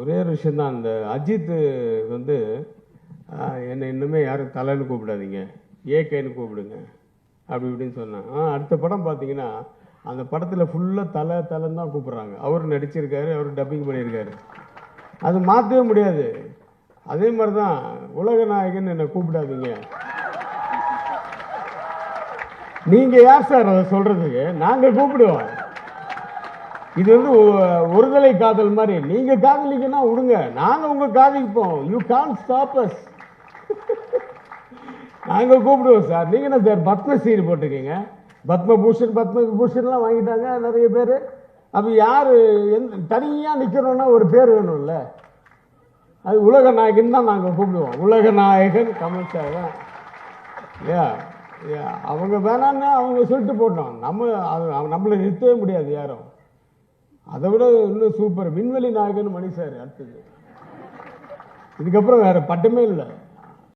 ஒரே ஒரு விஷயந்தான். அந்த அஜித் வந்து என்னை இன்னுமே யாரும் தலைன்னு கூப்பிடாதீங்க, ஏகேன்னு கூப்பிடுங்க அப்படி இப்படின்னு சொன்னேன். அடுத்த படம் பார்த்தீங்கன்னா அந்த படத்தில் ஃபுல்லாக தலைன்னு தான் கூப்பிட்றாங்க. அவர் நடிச்சிருக்காரு, அவர் டப்பிங் பண்ணியிருக்காரு. அது மாற்றவே முடியாது. அதே மாதிரி தான் உலக நாயகன் என்னை கூப்பிடாதீங்க. நீங்கள் யார் சார் அதை சொல்கிறதுக்கு? நாங்கள் கூப்பிடுவோம். இது வந்து ஒருதலை காதல் மாதிரி. நீங்க காதலிக்கனா விடுங்க, நாங்க உங்க காதலிப்போம். You can't stop us. நாங்க கூப்பிடுவோம் சார். நீங்க என்ன சார் பத்மஸ்ரீ போட்டிருக்கீங்க? பத்மபூஷன்லாம் வாங்கிட்டாங்க நிறைய பேர். அப்ப யாரு தனியா நிக்கிறோம்னா ஒரு பேர் வேணும்ல. அது உலக நாயகன் தான் நாங்க கூப்பிடுவோம். உலக நாயகன் கமல் சார் தான். அவங்க வேணான்னு அவங்க சொல்லிட்டு போட்டோம். நம்மளை நிறுத்தவே முடியாது யாரும். அதை விட இன்னும் சூப்பர் விண்வெளி நாயகன் மணி சார். அடுத்தது இதுக்கப்புறம் வேற பட்டமே இல்லை.